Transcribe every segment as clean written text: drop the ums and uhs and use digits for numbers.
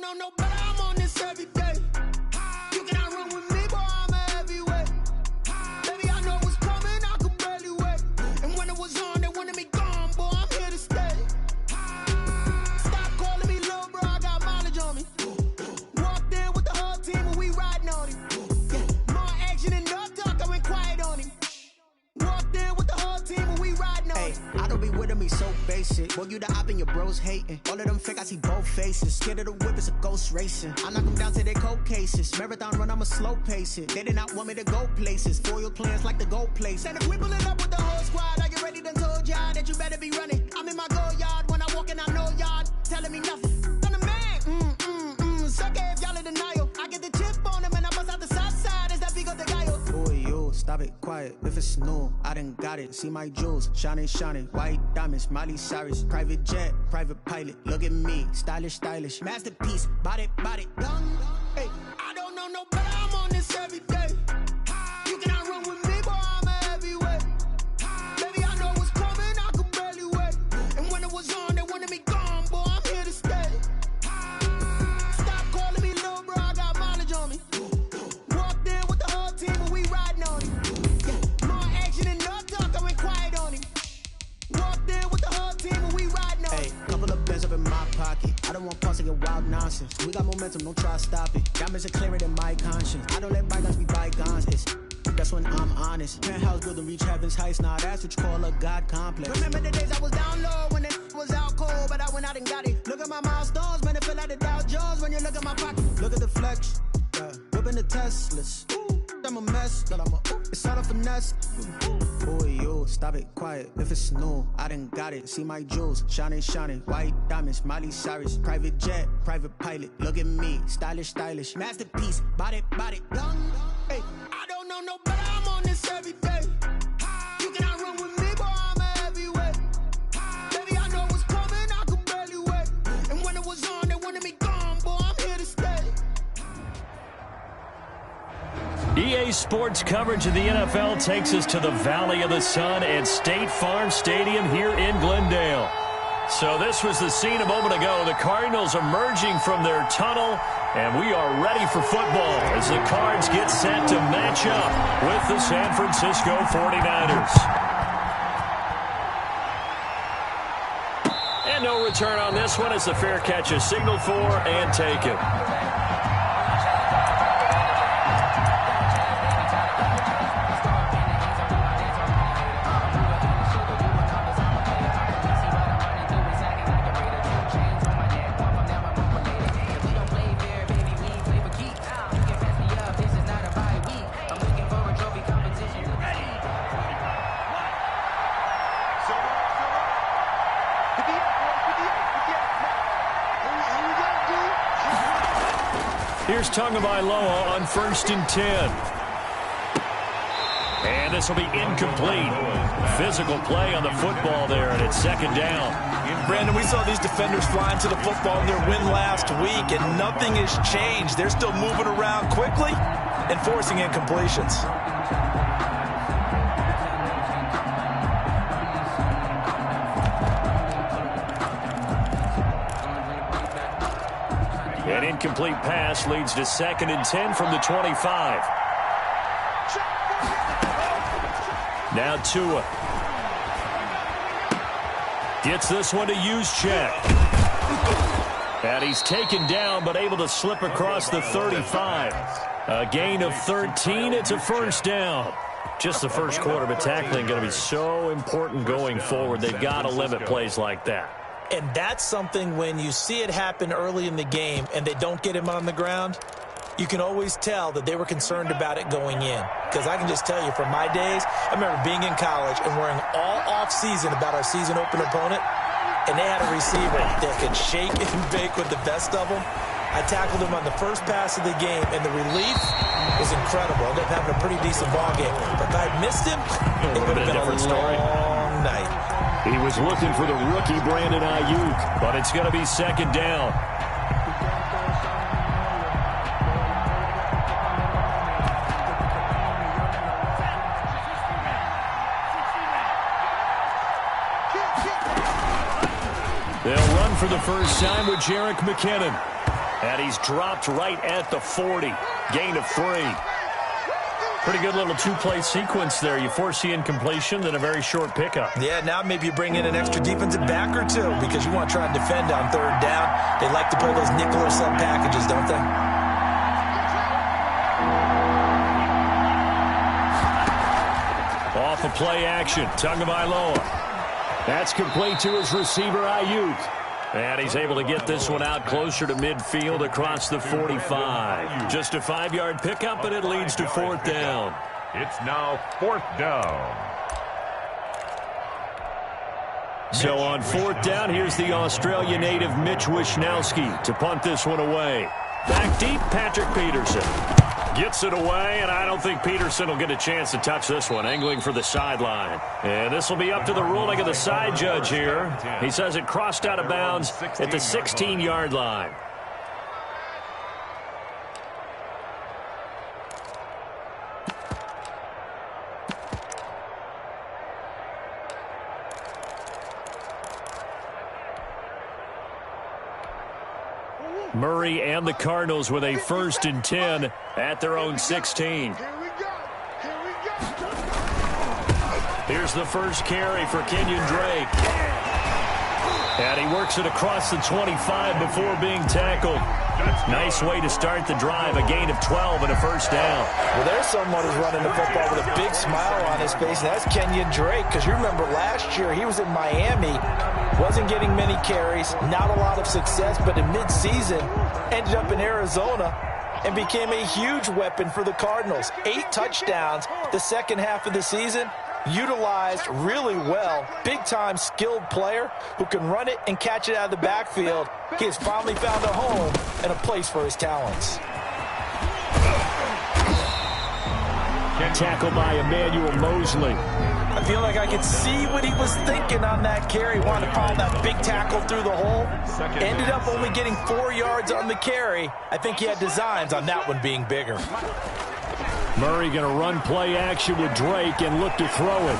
know no better, I'm on this every day. You cannot run with me, boy, I'm a heavyweight. Baby, I know what's coming, I could barely wait. And when it was on, they wanted me gone, boy, I'm here to stay. Stop calling me little bro, I got mileage on me. Walked in with the whole team and we riding on him. More action and no talk, I went quiet on him. Walked in with the whole team and we riding on him. I don't be with him, he's so basic. Boy, you the op and your bros hating. All of them fake, I see both faces. Scared of the whip, it's a ghost racing. I knock them down to their cold cases. Marathon run, I'ma slow pace it. They did not want me to go places. Foil plans like the gold place. And if we pulling up with the whole squad, are you ready? Done told y'all that you better be running. I'm in my go yard when I walk in, I know y'all telling me nothing. I'm the man, sucker if y'all in denial. I get the chip on them and I bust out the south side. Is that big of the guy? Boy, you stop it, quiet. If it's new, I done got it. See my jewels, shining, shining. White diamonds, Miley Cyrus. Private jet, private pilot. Look at me, stylish, stylish. Masterpiece, body, young. Hey, I don't know no better, I'm on this every day. You cannot run with me, boy, I'm a heavyweight. Baby, I know what's coming, I could barely wait. And when it was on, they wanted me gone, boy, I'm here to stay. Stop calling me little bro, I got mileage on me. Walked in with the whole team and we riding on him. More action and no talk, I went quiet on him. Walked in with the whole team and we riding on him. Hey, couple of bands up in my pocket. I don't want pause to get wild nonsense. We got momentum, don't try to stop it. Diamonds are clearer than my conscience. I don't let bygones be bygones. That's when I'm honest. Penthouse building reach heaven's heights. Nah, that's what you call a God complex. Remember the days I was down low when it was out cold, but I went out and got it. Look at my milestones, man, it feel like the Dow Jones when you look at my pocket. Look at the flex, whipping the Teslas. I'm a mess, but it's all a finesse. Boy, you stop it, quiet. If it's new, I done got it. See my jewels, shining, shining. White diamonds, Miley Cyrus. Private jet, private pilot. Look at me, stylish, stylish. Masterpiece, body, young. Hey, I don't know no better, I'm on this every day. You cannot run with me, boy, I'm a heavyweight. Baby, I know what's coming, I could barely wait. And when it was on, they wanted me gone, boy, I'm here to stay. EA Sports coverage of the NFL takes us to the Valley of the Sun at State Farm Stadium here in Glendale. So this was the scene a moment ago. The Cardinals emerging from their tunnel, and we are ready for football as the Cards get set to match up with the San Francisco 49ers. And no return on this one as the fair catch is signaled for and taken. Here's Tagovailoa on 1st and 10. And this will be incomplete. Physical play on the football there, and it's 2nd down. Brandon, we saw these defenders flying to the football in their win last week, and nothing has changed. They're still moving around quickly and forcing incompletions. An incomplete pass leads to 2nd and 10 from the 25. Now Tua. Gets this one to Juszczyk. And he's taken down but able to slip across the 35. A gain of 13. It's a 1st down. Just the first quarter, but tackling going to be so important going forward. They've got to limit plays like that. And that's something when you see it happen early in the game and they don't get him on the ground, you can always tell that they were concerned about it going in. Because I can just tell you, from my days, I remember being in college and worrying all off-season about our season opener opponent, and they had a receiver that could shake and bake with the best of them. I tackled him on the first pass of the game, and the relief was incredible. I ended up having a pretty decent ball game. But if I had missed him, it would have been a long night. He was looking for the rookie Brandon Ayuk, but it's going to be 2nd down. They'll run for the first time with Jerick McKinnon. And he's dropped right at the 40. Gain of 3. Pretty good little two-play sequence there. You force the incompletion, then a very short pickup. Yeah, now maybe you bring in an extra defensive back or two because you want to try and defend on third down. They like to play those nickel or sub packages, don't they? Off of play action, Tagovailoa. That's complete to his receiver, Ayuk. And he's able to get this one out closer to midfield across the 45. Just a 5-yard pickup, and it leads to 4th down. It's now 4th down. So on 4th down, here's the Australia native Mitch Wishnowsky to punt this one away. Back deep, Patrick Peterson. Gets it away, and I don't think Peterson will get a chance to touch this one, angling for the sideline. And this will be up to the ruling of the side judge here. He says it crossed out of bounds at the 16-yard line. Murray and the Cardinals with a 1st and 10 at their own 16. Here's the first carry for Kenyon Drake. And he works it across the 25 before being tackled. Nice way to start the drive. A gain of 12 and a 1st down. Well, there's someone who's running the football with a big smile on his face, and that's Kenyon Drake, because you remember last year he was in Miami, wasn't getting many carries, not a lot of success, but in midseason ended up in Arizona and became a huge weapon for the Cardinals. 8 touchdowns the second half of the season. Utilized really well. Big-time skilled player who can run it and catch it out of the backfield. He has finally found a home and a place for his talents. Tackled by Emmanuel Mosley. I feel like I could see what he was thinking on that carry. Wanted to follow that big tackle through the hole. Ended up only getting 4 yards on the carry. I think he had designs on that one being bigger. Murray going to run play action with Drake and look to throw it.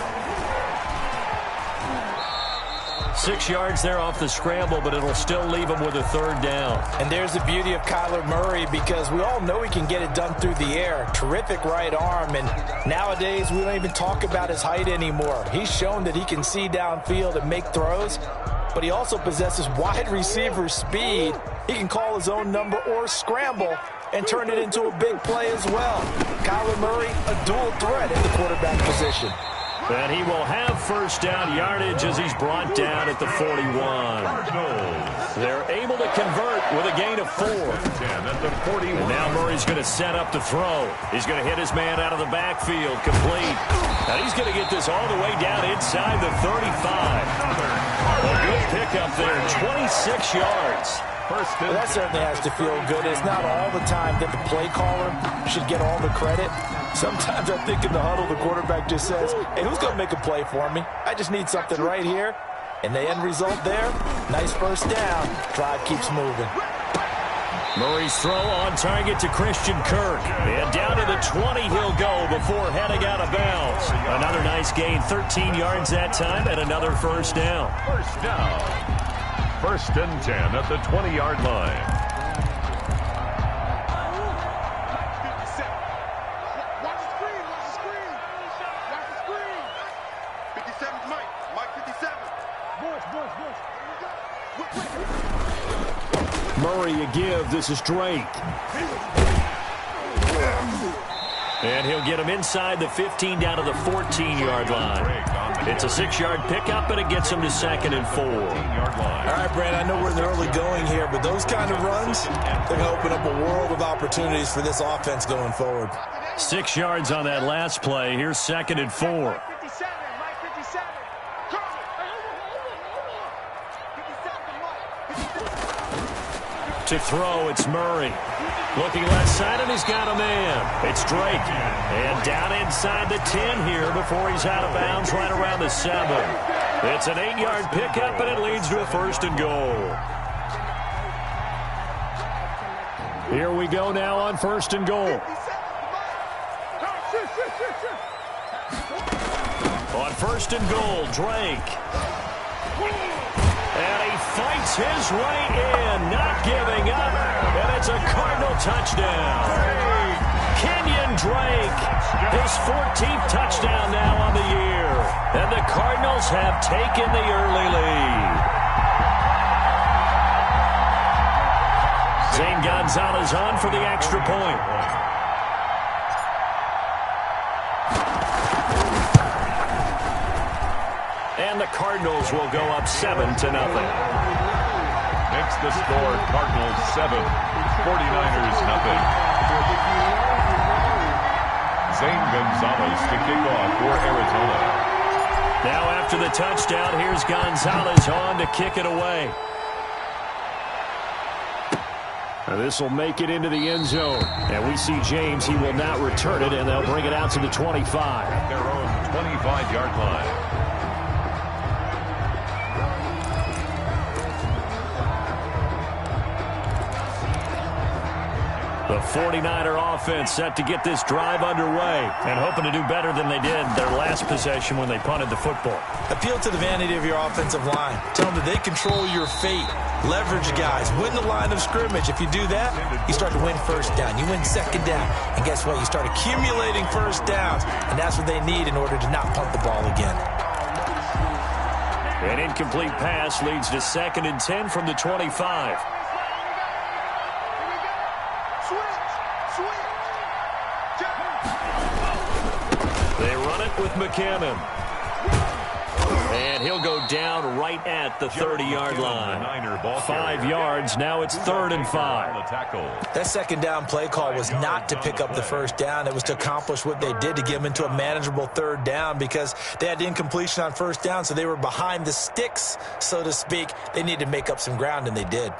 6 yards there off the scramble, but it'll still leave him with a 3rd down. And there's the beauty of Kyler Murray, because we all know he can get it done through the air. Terrific right arm, and nowadays we don't even talk about his height anymore. He's shown that he can see downfield and make throws, but he also possesses wide receiver speed. He can call his own number or scramble and turn it into a big play as well. Kyler Murray, a dual threat in the quarterback position. And he will have 1st down yardage as he's brought down at the 41. They're able to convert with a gain of 4. And now Murray's going to set up to throw. He's going to hit his man out of the backfield, complete. And he's going to get this all the way down inside the 35. A good pickup there, 26 yards. Well, that certainly has to feel good. It's not all the time that the play caller should get all the credit. Sometimes I think in the huddle, the quarterback just says, hey, who's going to make a play for me? I just need something right here. And the end result there, nice 1st down. Drive keeps moving. Murray's throw on target to Christian Kirk. And down to the 20 he'll go before heading out of bounds. Another nice gain, 13 yards that time, and another 1st down. 1st down. 1st and 10 at the 20-yard line. Watch the screen. Watch the screen. Watch the screen. 57's Mike. Mike 57. Murray a give. This is Drake. And he'll get him inside the 15 down to the 14-yard line. It's a 6-yard pickup, and it gets him to 2nd and 4. All right, Brad, I know we're in the early going here, but those kind of runs, they're going to open up a world of opportunities for this offense going forward. 6 yards on that last play. Here's 2nd and 4. Mike 57. Mike 57. To throw, it's Murray. Looking left side, and he's got a man. It's Drake. And down inside the 10 here before he's out of bounds right around the 7. It's an 8-yard pickup, and it leads to a 1st and goal. Here we go now on 1st and goal. On 1st and goal, Drake. And he fights his way in, not giving up. And touchdown. Kenyon Drake, his 14th touchdown now on the year. And the Cardinals have taken the early lead. Zane Gonzalez on for the extra point. And the Cardinals will go up 7-0. Makes the score Cardinals 7, 49ers nothing. Zane Gonzalez to kick off for Arizona. Now after the touchdown, here's Gonzalez on to kick it away. Now this will make it into the end zone. And we see James, he will not return it, and they'll bring it out to the 25. At their own 25-yard line. The 49er offense set to get this drive underway and hoping to do better than they did their last possession when they punted the football. Appeal to the vanity of your offensive line. Tell them that they control your fate. Leverage guys. Win the line of scrimmage. If you do that, you start to win first down. You win second down. And guess what? You start accumulating first downs. And that's what they need in order to not punt the ball again. An incomplete pass leads to 2nd and 10 from the 25. They run it with McCammon. And he'll go down right at the 30-yard line. 5 yards. Now it's 3rd and 5. That second down play call was not to pick up the first down. It was to accomplish what they did to get them into a manageable 3rd down because they had incompletion on first down, so they were behind the sticks, so to speak. They needed to make up some ground, and they did.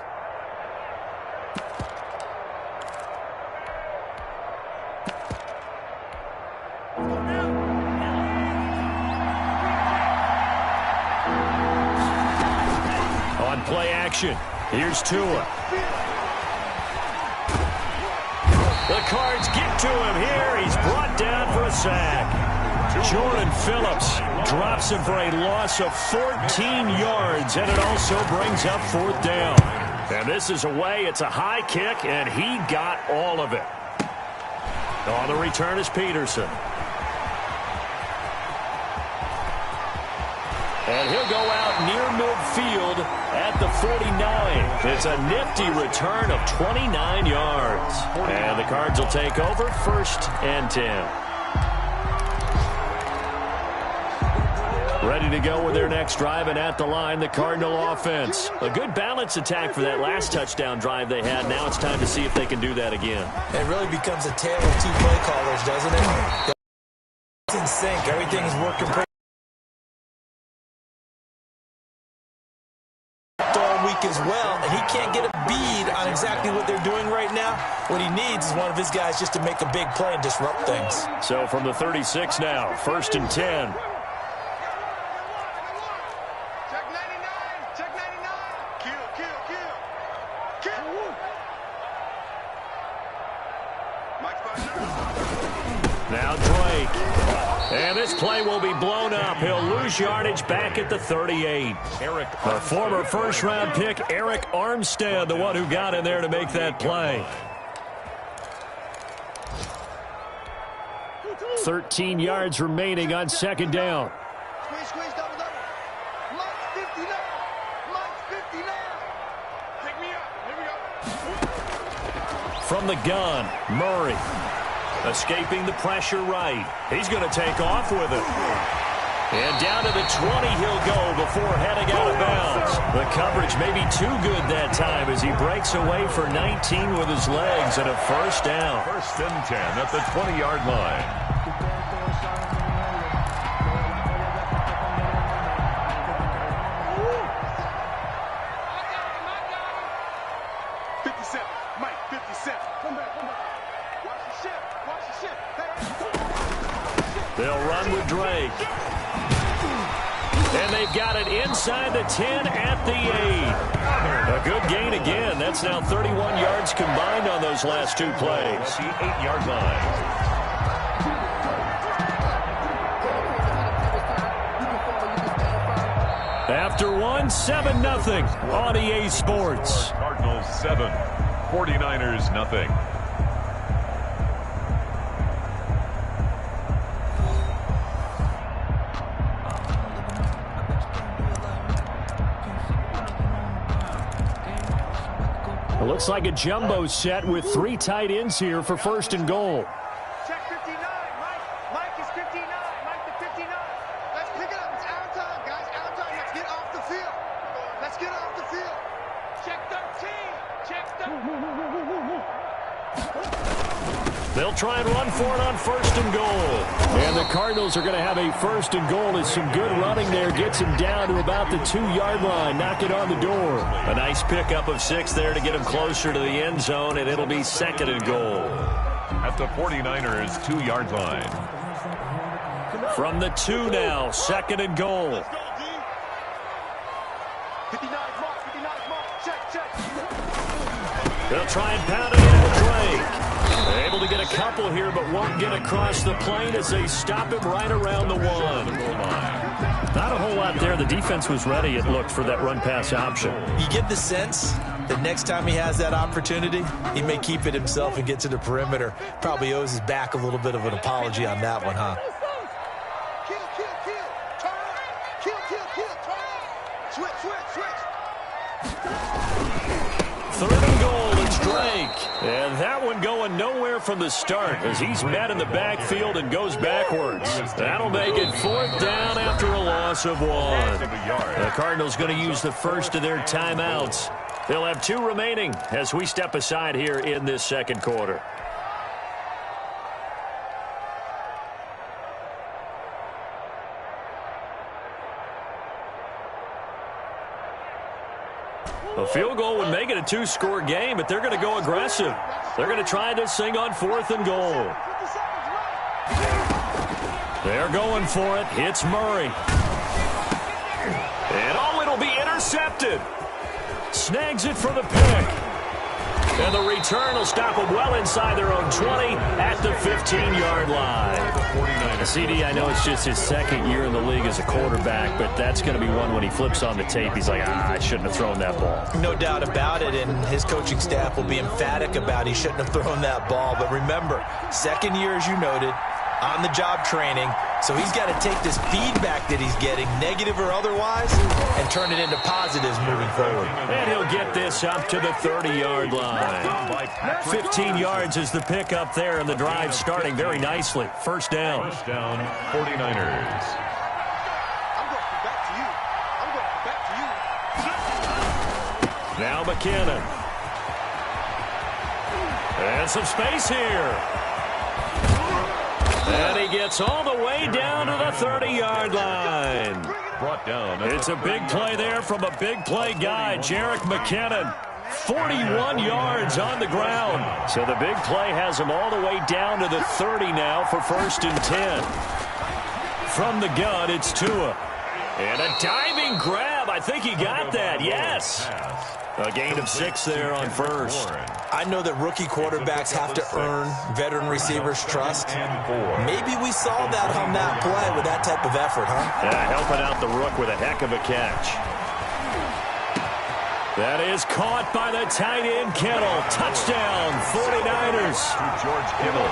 Play action. Here's Tua. The Cards get to him here. He's brought down for a sack. Jordan Phillips drops him for a loss of 14 yards, and it also brings up 4th down. And this is away. It's a high kick, and he got all of it. On the return is Peterson. And he'll go out near midfield at the 49. It's a nifty return of 29 yards. And the Cards will take over 1st and 10. Ready to go with their next drive, and at the line, the Cardinal offense. A good balance attack for that last touchdown drive they had. Now it's time to see if they can do that again. It really becomes a tale of 2 play callers, doesn't it? It's in sync. Everything's working pretty as well, and he can't get a bead on exactly what they're doing right now. What he needs is one of his guys just to make a big play and disrupt things. So from the 36 now, 1st and 10. Check 99. Check 99. Kill. Mike's partner. Now Drake. And this play will be blown up. He'll lose yardage back at the 38. The former first-round pick, Eric Armstead, the one who got in there to make that play. 13 yards remaining on 2nd down. Squeeze, double. Mike's 50 now. Pick me up. Here we go. From the gun, Murray. Escaping the pressure right. He's going to take off with it. And down to the 20 he'll go before heading out of bounds. The coverage may be too good that time as he breaks away for 19 with his legs and a 1st down. 1st and 10 at the 20-yard line. They'll run with Drake. And they've got it inside the 10 at the 8. A good gain again. That's now 31 yards combined on those last 2 plays. At the 8-yard line. After one, 7-0 on EA Sports. Cardinals 7, 49ers nothing. It looks like a jumbo set with 3 tight ends here for 1st and goal. Check 59. Mike is 59. Mike the 59. Let's pick it up. It's out time, guys. Out time. Let's get off the field. Let's get off the field. Check 13. Check 13. They'll try and run for it on 1st and goal. And the Cardinals are going to have a 1st and goal as some good running there gets him down to about the 2-yard line. Knock it on the door. A nice pickup of 6 there to get him closer to the end zone, and it'll be 2nd and goal. At the 49ers 2-yard line. From the 2 now, 2nd and goal. 59 mark. 59 mark. Check. They'll try and pound it into Drake. They're able to get a couple here, but won't get across the plane as they stop him right around the 1. Not a whole lot there. The defense was ready, it looked, for that run-pass option. You get the sense that next time he has that opportunity, he may keep it himself and get to the perimeter. Probably owes his back a little bit of an apology on that one, huh? Kill. Turn on. Kill. Turn on. Switch. 3rd and goal, it's Drake. And that one going nowhere from the start as he's met in the backfield and goes backwards. That'll make it 4th down after a loss of 1. The Cardinals going to use the first of their timeouts. They'll have 2 remaining as we step aside here in this 2nd quarter. A field goal would make it a 2-score game, but they're going to go aggressive. They're going to try this thing on 4th and goal. They're going for it. It's Murray. And it'll be intercepted. Snags it for the pick. And the return will stop them well inside their own 20 at the 15-yard line. CD, I know it's just his 2nd year in the league as a quarterback, but that's going to be one when he flips on the tape. He's like, I shouldn't have thrown that ball. No doubt about it, and his coaching staff will be emphatic about he shouldn't have thrown that ball. But remember, 2nd year, as you noted, on-the-job training. So he's got to take this feedback that he's getting, negative or otherwise, and turn it into positives moving forward. And he'll get this up to the 30-yard line. 15 yards is the pickup there, and the drive starting very nicely. 1st down. 1st down, 49ers. I'm going back to you. Now McKinnon. And some space here. And he gets all the way down to the 30-yard line. Brought down. It's a big play there from a big play guy, Jerick McKinnon. 41 yards on the ground. So the big play has him all the way down to the 30 now for 1st and 10. From the gun, it's Tua. And a diving grab. I think he got that. Yes. A gain of 6 there on 1st. I know that rookie quarterbacks have to earn veteran receivers' trust. Maybe we saw that on that play with that type of effort, huh? Yeah, helping out the rook with a heck of a catch. That is caught by the tight end, Kittle. Touchdown, 49ers. George Kittle.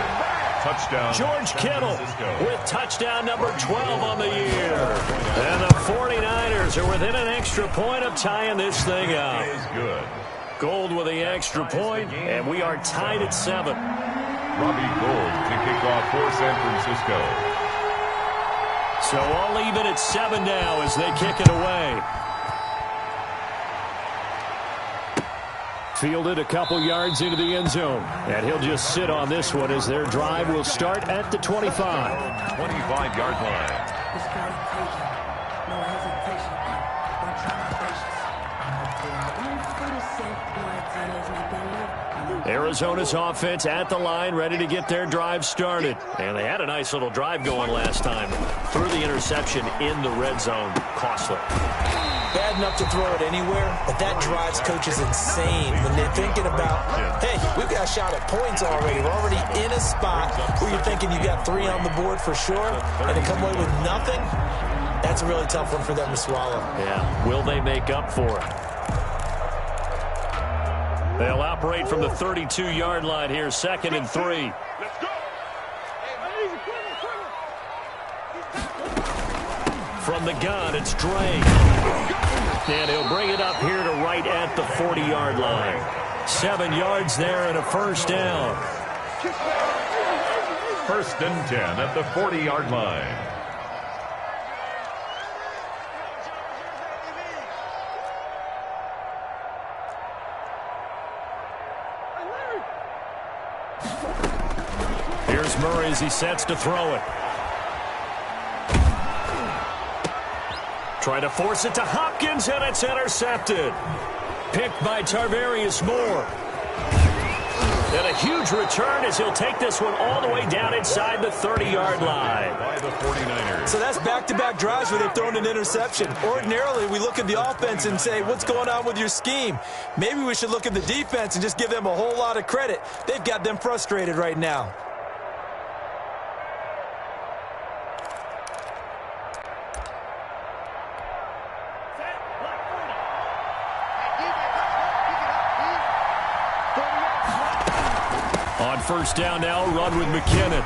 Touchdown. George Kittle with touchdown number 12 on the year. And the 49ers are within an extra point of tying this thing up. Is good. Gold with the extra point, and we are tied at 7. Robbie Gould to kick off for San Francisco. So all even at 7 now as they kick it away. Fielded a couple yards into the end zone. And he'll just sit on this one as their drive will start at the 25. 25-yard line. Arizona's offense at the line, ready to get their drive started. And they had a nice little drive going last time. Threw the interception in the red zone. Costly. Bad enough to throw it anywhere, but that drives coaches insane when they're thinking about, hey, we've got a shot at points already. We're already in a spot where you're thinking you got 3 on the board for sure, and to come away with nothing, that's a really tough one for them to swallow. Yeah, will they make up for it? They'll operate from the 32-yard line here, 2nd and 3. Let's go. From the gun, it's Drake. And he'll bring it up here to right at the 40-yard line. 7 yards there and a first down. 1st and 10 at the 40-yard line. Here's Murray as he sets to throw it. Try to force it to Hopkins, and it's intercepted. Picked by Tarvarius Moore. And a huge return as he'll take this one all the way down inside the 30-yard line. By the 49ers. So that's back-to-back drives where they've thrown an interception. Ordinarily, we look at the offense and say, what's going on with your scheme? Maybe we should look at the defense and just give them a whole lot of credit. They've got them frustrated right now. On first down now, run with McKinnon.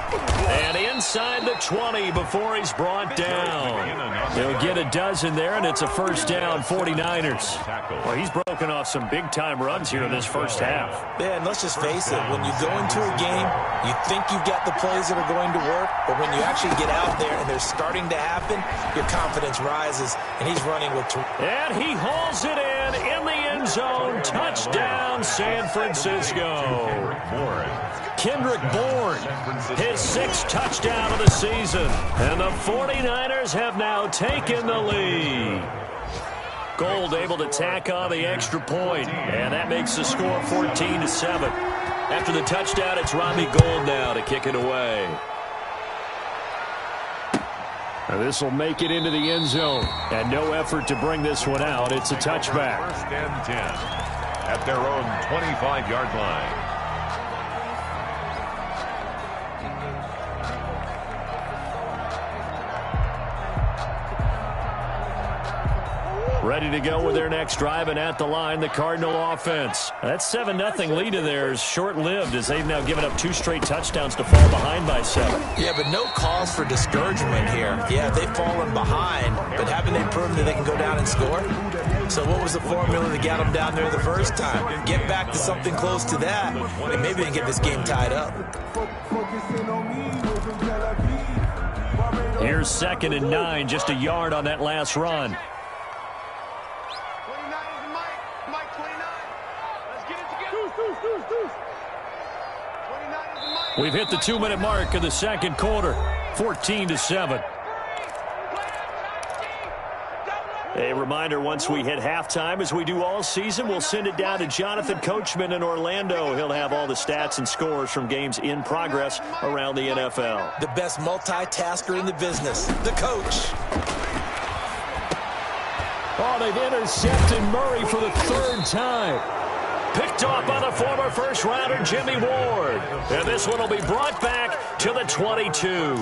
And inside the 20 before he's brought down. He'll get a dozen there, and it's a first down, 49ers. Well, he's broken off some big-time runs here in this first half. Yeah, and let's just face it. When you go into a game, you think you've got the plays that are going to work, but when you actually get out there and they're starting to happen, your confidence rises, and he's running with... And he hauls it in the end zone. Touchdown, San Francisco. Kendrick Bourne, his 6th touchdown of the season. And the 49ers have now taken the lead. Gold able to tack on the extra point, and that makes the score 14-7. After the touchdown, it's Robbie Gould now to kick it away. And this will make it into the end zone, and no effort to bring this one out. It's a touchback. 1st and 10 at their own 25-yard line. Ready to go with their next drive, and at the line, the Cardinal offense. That 7-0 lead of theirs short-lived as they've now given up 2 straight touchdowns to fall behind by 7. Yeah, but no cause for discouragement here. Yeah, they've fallen behind, but haven't they proven that they can go down and score? So what was the formula that got them down there the first time? Get back to something close to that, and maybe they can get this game tied up. Here's 2nd and 9, just a yard on that last run. We've hit the 2-minute mark of the second quarter, 14-7. A reminder, once we hit halftime, as we do all season, we'll send it down to Jonathan Coachman in Orlando. He'll have all the stats and scores from games in progress around the NFL. The best multitasker in the business, the coach. Oh, they've intercepted Murray for the 3rd time. Picked off by the former first-rounder Jimmy Ward. And this one will be brought back to the 22.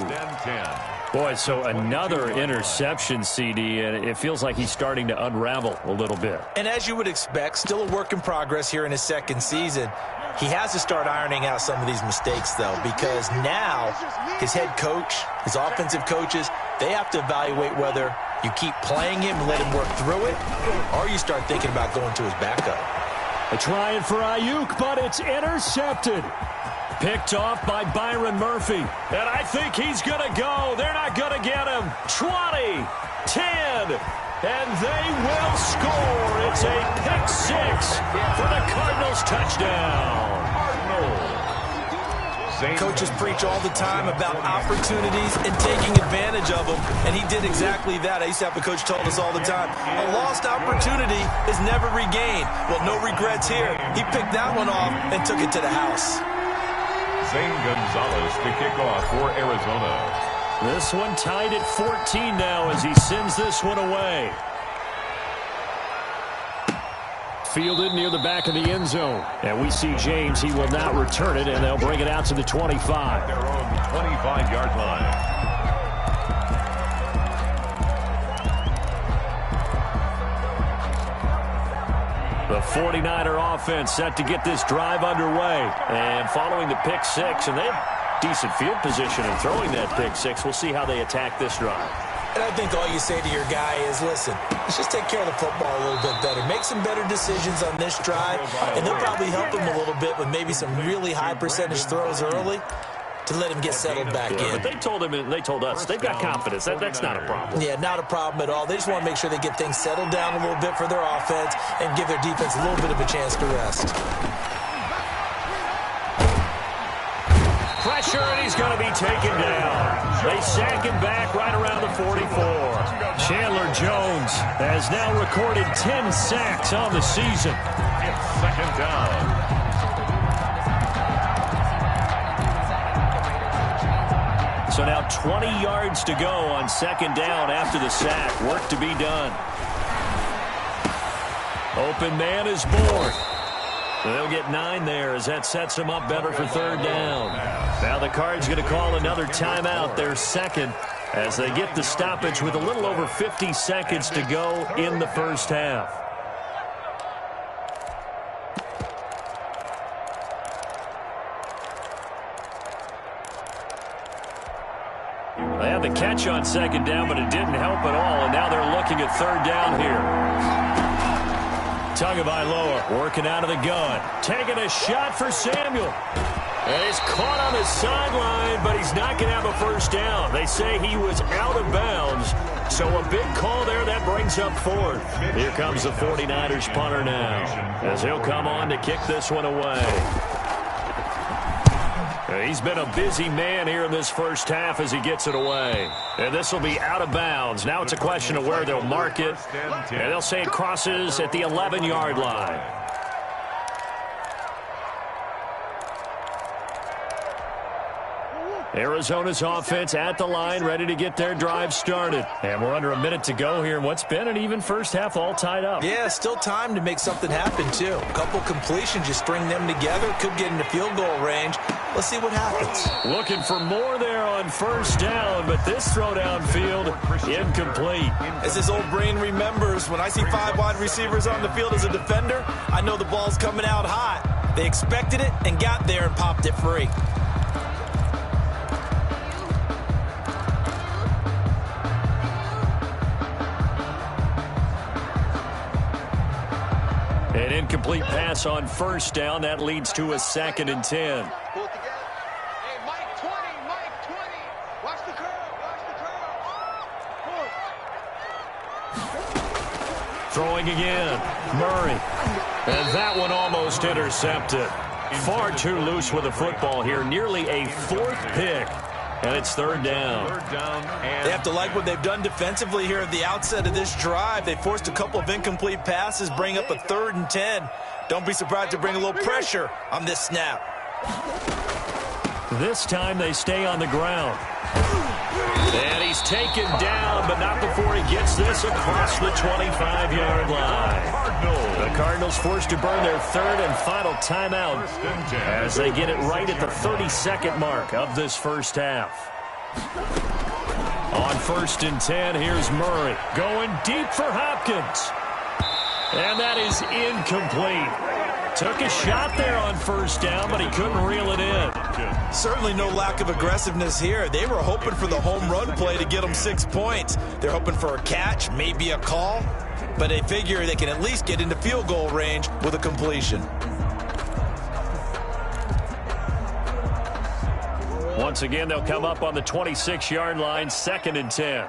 Boy, so another interception, CD, and it feels like he's starting to unravel a little bit. And as you would expect, still a work in progress here in his 2nd season. He has to start ironing out some of these mistakes, though, because now his head coach, his offensive coaches, they have to evaluate whether you keep playing him and let him work through it, or you start thinking about going to his backup. A try for Ayuk, but it's intercepted. Picked off by Byron Murphy. And I think he's going to go. They're not going to get him. 20, 10, and they will score. It's a pick-6 for the Cardinals touchdown. Coaches preach all the time about opportunities and taking advantage of them, and he did exactly that. I used to have a coach told us all the time, a lost opportunity is never regained. Well, no regrets here. He picked that one off and took it to the house. Zane Gonzalez to kick off for Arizona. This one tied at 14 now as he sends this one away. Fielded near the back of the end zone. And we see James. He will not return it, and they'll bring it out to the 25. Their own 25-yard line. The 49er offense set to get this drive underway. And following the pick six, and they have decent field position in throwing that pick six. We'll see how they attack this drive. And I think all you say to your guy is, listen, let's just take care of the football a little bit better. Make some better decisions on this drive, and they'll probably help him a little bit with maybe some really high percentage throws early to let him get settled back in. But they told him, and they told us, they've got confidence. That's not a problem. Yeah, not a problem at all. They just want to make sure they get things settled down a little bit for their offense and give their defense a little bit of a chance to rest. Pressure, and he's going to be taken down. They sack him back right around the 44. Chandler Jones has now recorded 10 sacks on the season. It's second down. So now 20 yards to go on second down after the sack. Work to be done. Open man is born. They'll get 9 there as that sets them up better for third down. Now the Cards going to call another timeout, their second, as they get the stoppage with a little over 50 seconds to go in the first half. They had the catch on second down, but it didn't help at all, and now they're looking at third down here. Tagovailoa working out of the gun. Taking a shot for Samuel. And he's caught on the sideline, but he's not going to have a first down. They say he was out of bounds. So a big call there that brings up fourth. Here comes the 49ers punter now, as he'll come on to kick this one away. He's been a busy man here in this first half as he gets it away. And this will be out of bounds. Now it's a question of where they'll mark it. And they'll say it crosses at the 11-yard line. Arizona's offense at the line, ready to get their drive started. And we're under a minute to go here in what's been an even first half, all tied up. Yeah, still time to make something happen, too. A couple completions, you string them together, could get into field goal range. Let's see what happens. Looking for more there on first down, but this throw downfield, incomplete. As his old brain remembers, when I see 5 wide receivers on the field as a defender, I know the ball's coming out hot. They expected it and got there and popped it free. An incomplete pass on first down. That leads to a 2nd and 10. Pull it together. Hey, Mike 20, Mike 20. Watch the curl, watch the curl. Throwing again. Murray. And that one almost intercepted. Far too loose with the football here. Nearly a 4th pick. And it's third down. They have to like what they've done defensively here at the outset of this drive. They forced a couple of incomplete passes, bring up a 3rd and 10. Don't be surprised to bring a little pressure on this snap. This time they stay on the ground. And he's taken down, but not before he gets this across the 25-yard line. The Cardinals forced to burn their 3rd and final timeout as they get it right at the 32nd mark of this first half. On 1st and 10, here's Murray going deep for Hopkins. And that is incomplete. Took a shot there on first down, but he couldn't reel it in. Certainly no lack of aggressiveness here. They were hoping for the home run play to get them 6 points. They're hoping for a catch, maybe a call, but they figure they can at least get into field goal range with a completion. Once again, they'll come up on the 26-yard line, 2nd and 10.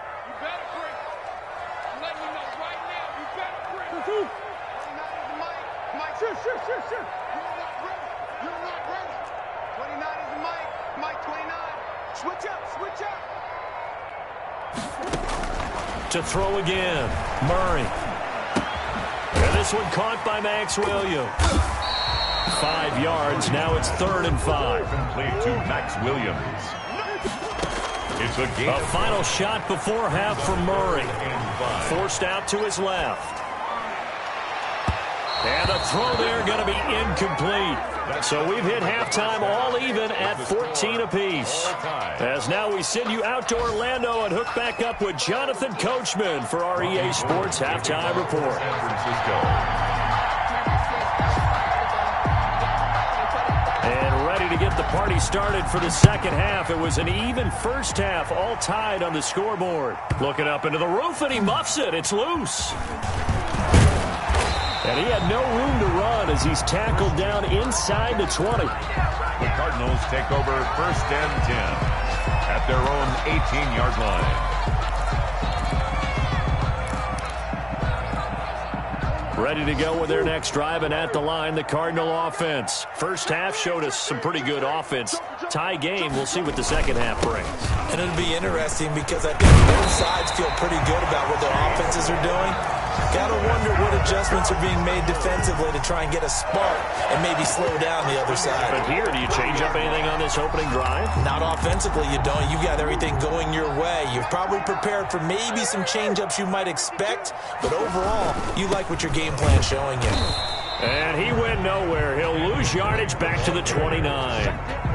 To throw again, Murray. And this one caught by Max Williams. 5 yards, now it's 3rd and 5. Complete to Max Williams. It's a game. A final shot before half for Murray. Forced out to his left. And the throw there going to be incomplete. So we've hit halftime all even at 14 apiece. As now we send you out to Orlando and hook back up with Jonathan Coachman for our EA Sports Halftime Report. San Francisco. get the party started for the second half. It was an even first half, all tied on the scoreboard. Looking up into the roof, and he muffs it. It's loose. And he had no room to run as he's tackled down inside the 20. The Cardinals take over 1st and 10 at their own 18-yard line. Ready to go with their next drive, and at the line, the Cardinal offense. First half showed us some pretty good offense. Tie game. We'll see what the second half brings. And it'll be interesting because I think both sides feel pretty good about what their offenses are doing. Got to wonder what adjustments are being made defensively to try and get a spark and maybe slow down the other side. But here, do you change up anything on this opening drive? Not offensively, you don't. You've got everything going your way. You've probably prepared for maybe some change-ups you might expect, but overall, you like what your game plan's showing you. And he went nowhere. He'll lose yardage back to the 29.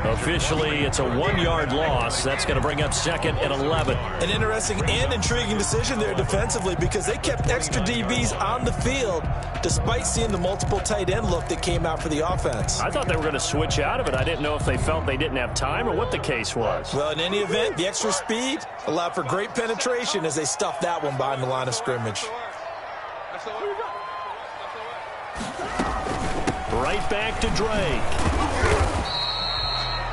Officially, it's a 1-yard loss. That's going to bring up 2nd and 11. An interesting and intriguing decision there defensively because they kept extra DBs on the field despite seeing the multiple tight end look that came out for the offense. I thought they were going to switch out of it. I didn't know if they felt they didn't have time or what the case was. Well, in any event, the extra speed allowed for great penetration as they stuffed that one behind the line of scrimmage. Right back to Drake.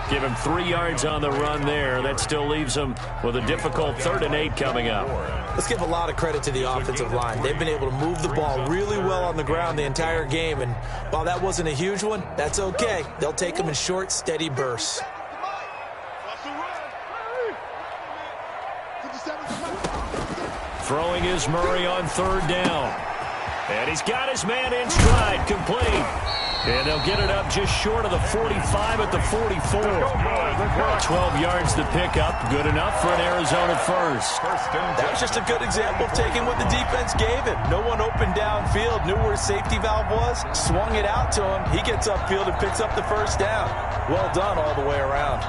Give him 3 yards on the run there. That still leaves him with a difficult 3rd and 8 coming up. Let's give a lot of credit to the offensive line. They've been able to move the ball really well on the ground the entire game, and while that wasn't a huge one, that's okay. They'll take them in short, steady bursts. Throwing is Murray on 3rd down. And he's got his man in stride, complete. And they'll get it up just short of the 45 at the 44. 12 yards to pick up. Good enough for an Arizona first. That was just a good example of taking what the defense gave him. No one opened downfield, knew where his safety valve was, swung it out to him. He gets upfield and picks up the first down. Well done all the way around.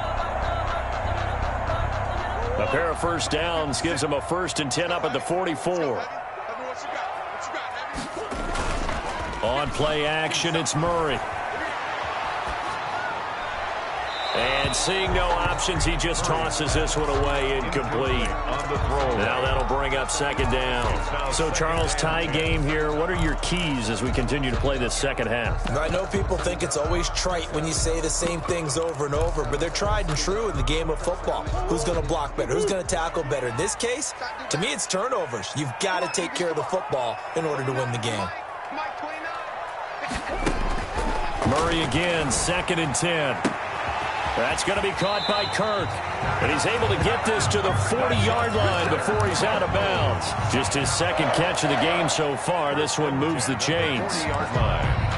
A pair of first downs gives him a 1st and 10 up at the 44. On play action, it's Murray. And seeing no options, he just tosses this one away, incomplete. Now that'll bring up 2nd down. So, Charles, tie game here. What are your keys as we continue to play this second half? I know people think it's always trite when you say the same things over and over, but they're tried and true in the game of football. Who's going to block better? Who's going to tackle better? In this case, to me, it's turnovers. You've got to take care of the football in order to win the game. Murray again, 2nd and 10. That's going to be caught by Kirk. And he's able to get this to the 40-yard line before he's out of bounds. Just his 2nd catch of the game so far. This one moves the chains. 40-yard line.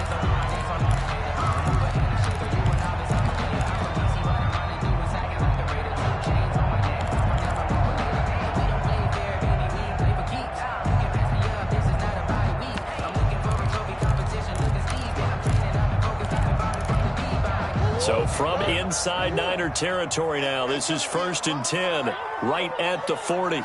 So from inside Niner territory now, this is 1st and 10, right at the 40.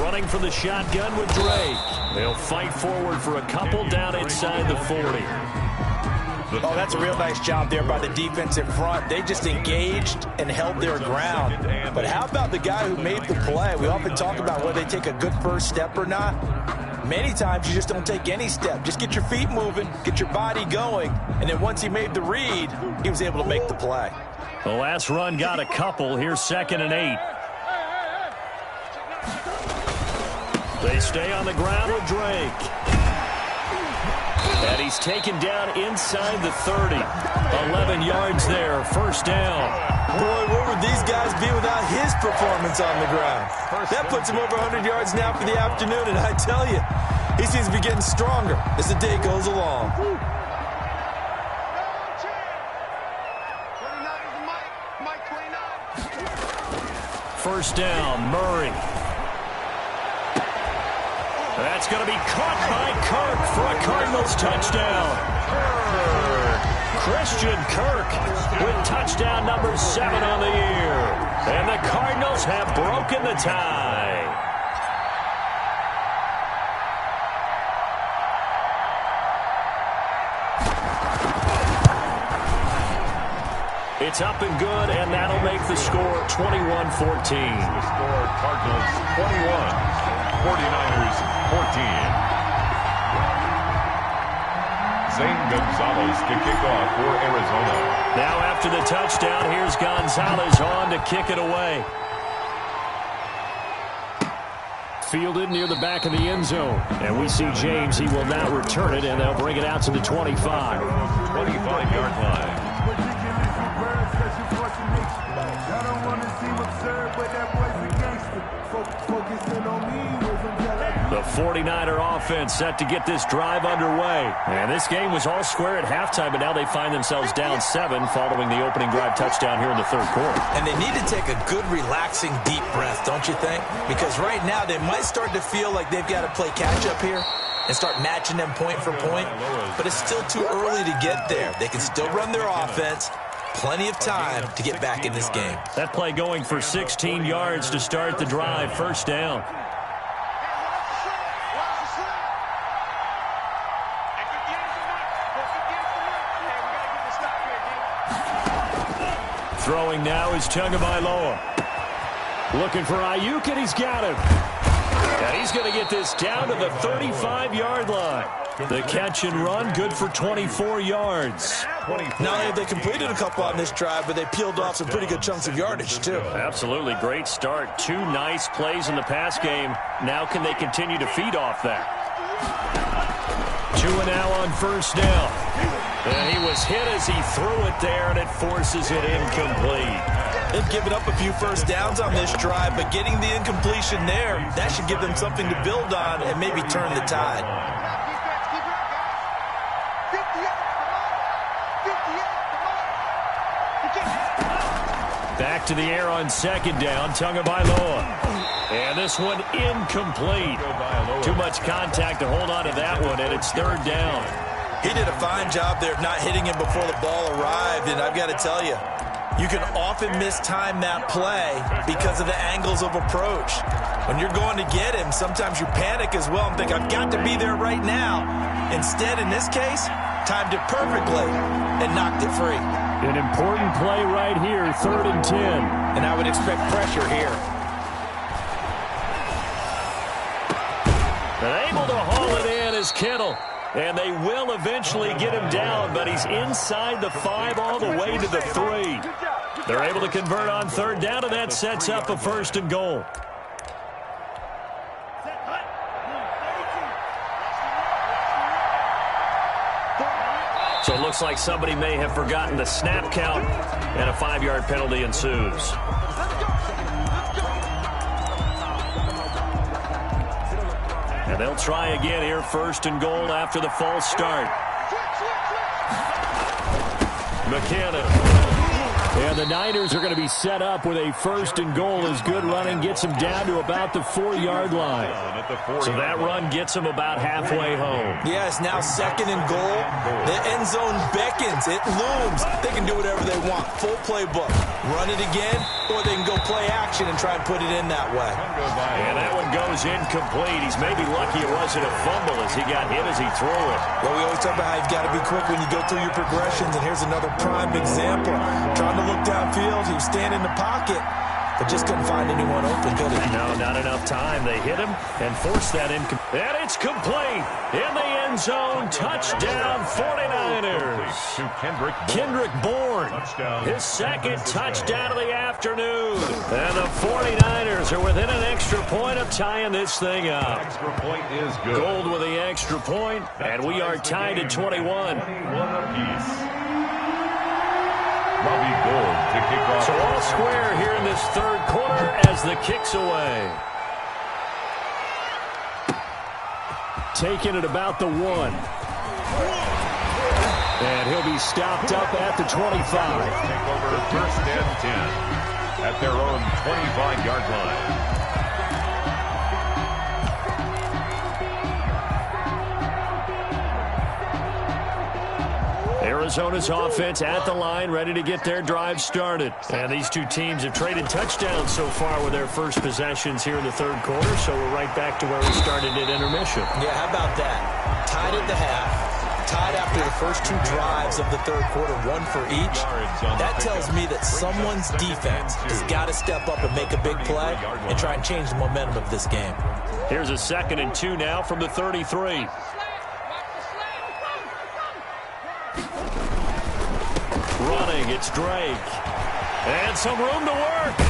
Running for the shotgun with Drake. They'll fight forward for a couple down inside the 40. Oh, that's a real nice job there by the defense in front. They just engaged and held their ground. But how about the guy who made the play? We often talk about whether they take a good first step or not. Many times you just don't take any step. Just get your feet moving, get your body going, and then once he made the read, he was able to make the play. The last run got a couple. Here's 2nd and 8. They stay on the ground with Drake. And he's taken down inside the 30. 11 yards there, 1st down. Boy, where would these guys be without his performance on the ground? That puts him over 100 yards now for the afternoon, and I tell you, he seems to be getting stronger as the day goes along. First down, Murray. That's going to be caught by Kirk for a Cardinals touchdown. Christian Kirk with touchdown number 7 on the year. And the Cardinals have broken the tie. It's up and good, and that'll make the score 21-14. The score, Cardinals 21, 49ers 14. Zane Gonzalez to kick off for Arizona. Now after the touchdown, here's Gonzalez on to kick it away. Fielded near the back of the end zone. And we see James. He will now return it, and they'll bring it out to the 25. 25-yard line. The 49er offense set to get this drive underway. And this game was all square at halftime, but now they find themselves down 7 following the opening drive touchdown here in the third quarter. And they need to take a good, relaxing, deep breath, don't you think? Because right now they might start to feel like they've got to play catch-up here and start matching them point for point. But it's still too early to get there. They can still run their offense. Plenty of time to get back in this game. That play going for 16 yards to start the drive. First down. Throwing now is Tagovailoa. Looking for Ayuk, and he's got him. And he's going to get this down to the 35-yard line. The catch and run, good for 24 yards. Not only have they completed a couple on this drive, but they peeled off some pretty good chunks of yardage, too. Absolutely. Great start. 2 nice plays in the pass game. Now can they continue to feed off that? Tua now on first down. And he was hit as he threw it there, and it forces it incomplete. They've given up a few first downs on this drive, but getting the incompletion there, that should give them something to build on and maybe turn the tide. Back to the air on second down, Tagovailoa. And this one incomplete. Too much contact to hold on to that one, and it's third down. He did a fine job there of not hitting him before the ball arrived, and I've got to tell you, you can often mistime that play because of the angles of approach. When you're going to get him, sometimes you panic as well and think, I've got to be there right now. Instead, in this case, timed it perfectly and knocked it free. An important play right here, 3rd and 10. And I would expect pressure here. And able to haul it in is Kittle. And they will eventually get him down, but he's inside the 5 all the way to the 3. They're able to convert on third down, and that sets up a 1st and goal. So it looks like somebody may have forgotten the snap count, and a 5-yard penalty ensues. And they'll try again here, 1st and goal after the false start. McKinnon. And the Niners are going to be set up with a 1st and goal as good running gets them down to about the 4-yard line. So that run gets them about halfway home. Yes, now 2nd and goal. The end zone beckons. It looms. They can do whatever they want. Full playbook. Run it again, or they can go play action and try and put it in that way. And that one goes incomplete. He's maybe lucky it wasn't a fumble as he got hit as he threw it. Well, we always talk about how you've got to be quick when you go through your progressions, and here's another prime example. Trying to look downfield, he was standing in the pocket, but just couldn't find anyone open, could he? No, not enough time. They hit him and forced that incomplete. And it's complete in the end zone. Touchdown, 49ers. Kendrick Bourne. His 2nd touchdown of the afternoon. And the 49ers are within an extra point of tying this thing up. Extra point is good. Gold with the extra point, and we are tied at 21. 1 apiece. Robbie Gould to kick off. So all square here in this third quarter as the kick's away. Taking it about the 1. And he'll be stopped up at the 25. Take over 1st and 10 at their own 25-yard line. Arizona's offense at the line, ready to get their drive started. And these two teams have traded touchdowns so far with their first possessions here in the third quarter, so we're right back to where we started at intermission. Yeah, how about that? Tied at the half. Tied after the first 2 drives of the third quarter, 1 for each. That tells me that someone's defense has got to step up and make a big play and try and change the momentum of this game. Here's a 2nd and 2 now from the 33. Running, it's Drake. And some room to work.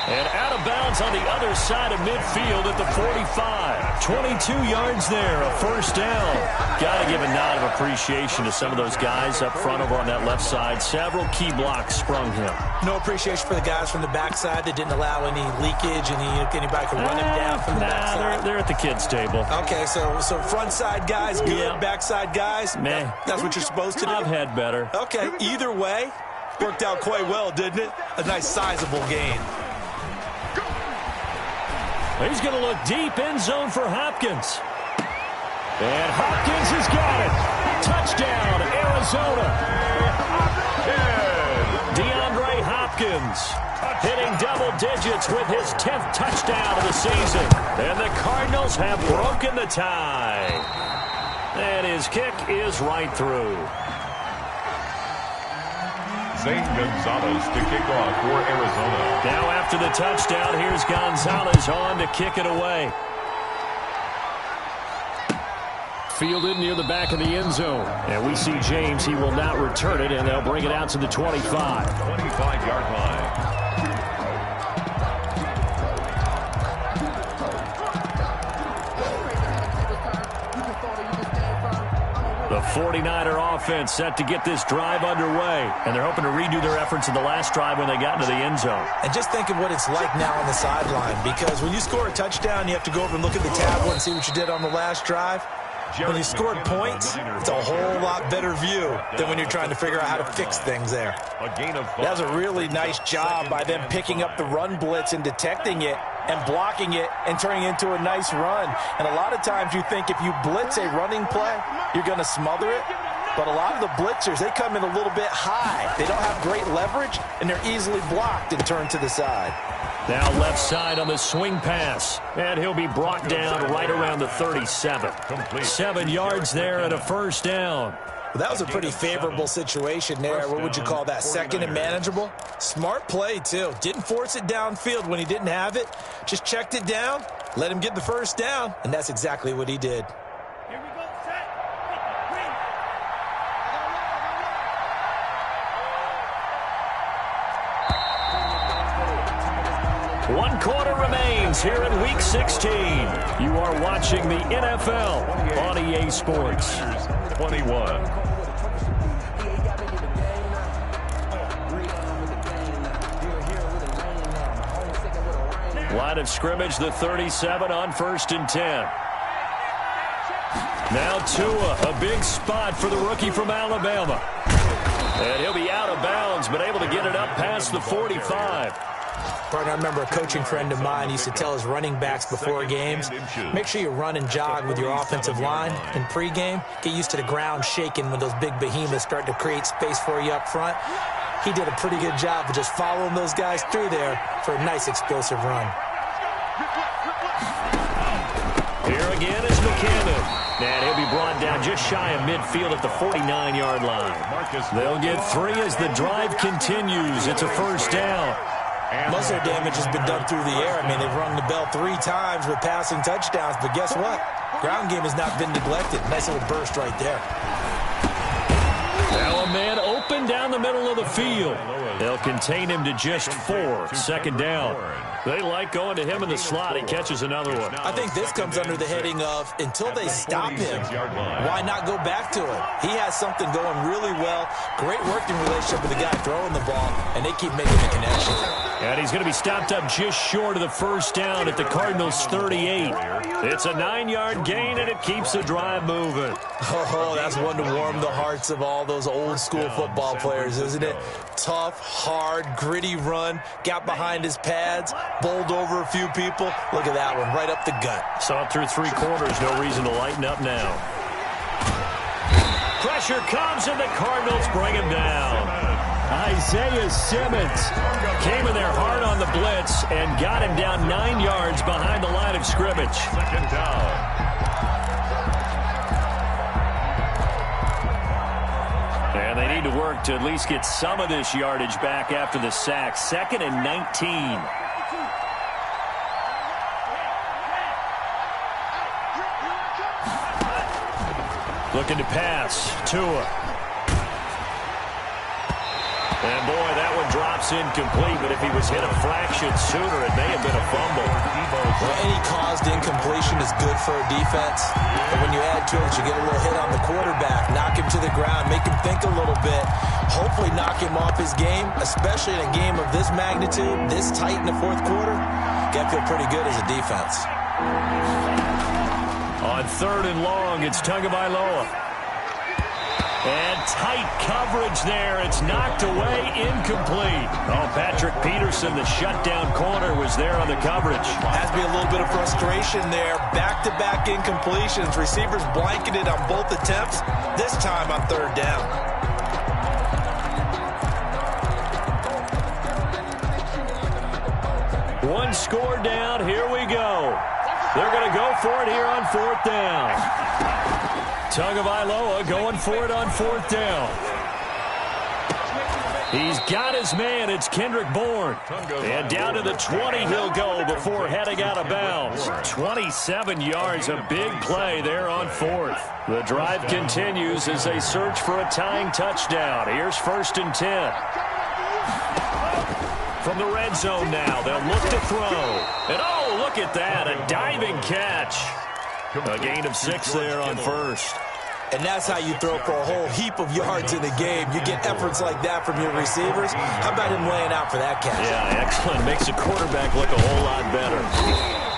And out of bounds on the other side of midfield at the 45. 22 yards there, a first down. Got to give a nod of appreciation to some of those guys up front over on that left side. Several key blocks sprung him. No appreciation for the guys from the backside that didn't allow any leakage, anybody could run him down from the backside. They're at the kids' table. Okay, so front side guys, good, backside guys, meh. That's what you're supposed to do? I've had better. Okay, either way, worked out quite well, didn't it? A nice sizable gain. He's going to look deep, end zone for Hopkins. And Hopkins has got it. Touchdown, Arizona. DeAndre Hopkins hitting double digits with his 10th touchdown of the season. And the Cardinals have broken the tie. And his kick is right through. Zane Gonzalez to kick off for Arizona. Now after the touchdown, here's Gonzalez on to kick it away. Fielded near the back of the end zone. And we see James. He will not return it, and they'll bring it out to the 25. 25-yard line. The 49er offense set to get this drive underway. And they're hoping to redo their efforts in the last drive when they got into the end zone. And just think of what it's like now on the sideline. Because when you score a touchdown, you have to go over and look at the tablet and see what you did on the last drive. When you scored points, it's a whole lot better view than when you're trying to figure out how to fix things there. That was a really nice job by them picking up the run blitz and detecting it and blocking it and turning it into a nice run. And a lot of times you think if you blitz a running play, you're going to smother it. But a lot of the blitzers, they come in a little bit high. They don't have great leverage, and they're easily blocked and turned to the side. Now left side on the swing pass. And he'll be brought down right around the 37. 7 yards there and a first down. Well, that was a pretty favorable situation there. What would you call that? 2nd and manageable? Smart play, too. Didn't force it downfield when he didn't have it. Just checked it down, let him get the first down, and that's exactly what he did. Here we go, set. Green. 1 quarter remains here in Week 16. You are watching the NFL on EA Sports. 21. Line of scrimmage, the 37 on 1st and 10. Now Tua, a big spot for the rookie from Alabama. And he'll be out of bounds, but able to get it up past the 45. Partner, I remember a coaching friend of mine used to tell his running backs before games, make sure you run and jog with your offensive line in pregame. Get used to the ground shaking when those big behemoths start to create space for you up front. He did a pretty good job of just following those guys through there for a nice explosive run. Here again is McKinnon. And he'll be brought down just shy of midfield at the 49-yard line. They'll get 3 as the drive continues. It's a first down. Most of their damage has been done through the air. I mean, they've rung the bell 3 times with passing touchdowns, but guess what? Ground game has not been neglected. Nice little burst right there. Now a man open down the middle of the field. They'll contain him to just 4. 2nd down. They like going to him in the slot. He catches another one. I think this comes under the heading of until they stop him, why not go back to it? He has something going really well. Great working relationship with the guy throwing the ball, and they keep making the connection. And he's going to be stopped up just short of the first down at the Cardinals' 38. It's a 9-yard gain, and it keeps the drive moving. Oh, that's one to warm the hearts of all those old-school football players, isn't it? Tough, hard, gritty run, got behind his pads, bowled over a few people. Look at that one, right up the gut. Saw it through 3 quarters, no reason to lighten up now. Pressure comes, and the Cardinals bring him down. Isaiah Simmons came in there hard on the blitz and got him down 9 yards behind the line of scrimmage. 2nd down. need to work to at least get some of this yardage back after the sack. 2nd and 19. Looking to pass. Tua. And, boy, that one drops incomplete, but if he was hit a fraction sooner, it may have been a fumble. Well, any caused incompletion is good for a defense. But when you add to it, you get a little hit on the quarterback, knock him to the ground, make him think a little bit, hopefully knock him off his game, especially in a game of this magnitude, this tight in the fourth quarter. Got to feel pretty good as a defense. On 3rd and long, it's Tagovailoa. And tight coverage there. It's knocked away, incomplete. Oh, Patrick Peterson, the shutdown corner, was there on the coverage. Has to be a little bit of frustration there. Back-to-back incompletions. Receivers blanketed on both attempts, this time on 3rd down. One score down. Here we go. They're going to go for it here on 4th down. Tagovailoa going for it on 4th down. He's got his man. It's Kendrick Bourne. And down to the 20 he'll go before heading out of bounds. 27 yards, a big play there on 4th. The drive continues as they search for a tying touchdown. Here's 1st and 10. From the red zone now, they'll look to throw. And oh, look at that, a diving catch. A gain of 6 there on 1st. And that's how you throw for a whole heap of yards in the game. You get efforts like that from your receivers. How about him laying out for that catch? Yeah, excellent. Makes the quarterback look a whole lot better.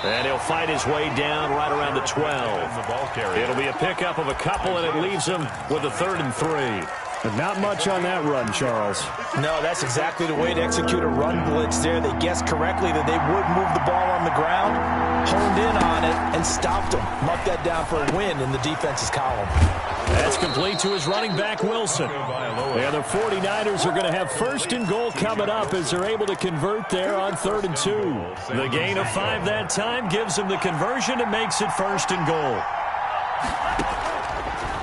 And he'll fight his way down right around the 12. It'll be a pickup of a couple, and it leaves him with a 3rd and 3. But not much on that run, Charles. No, that's exactly the way to execute a run blitz there. They guessed correctly that they would move the ball on the ground, honed in on it, and stopped them. Marked that down for a win in the defense's column. That's complete to his running back, Wilson. And the 49ers are going to have 1st and goal coming up as they're able to convert there on 3rd and 2. The gain of 5 that time gives them the conversion and makes it 1st and goal.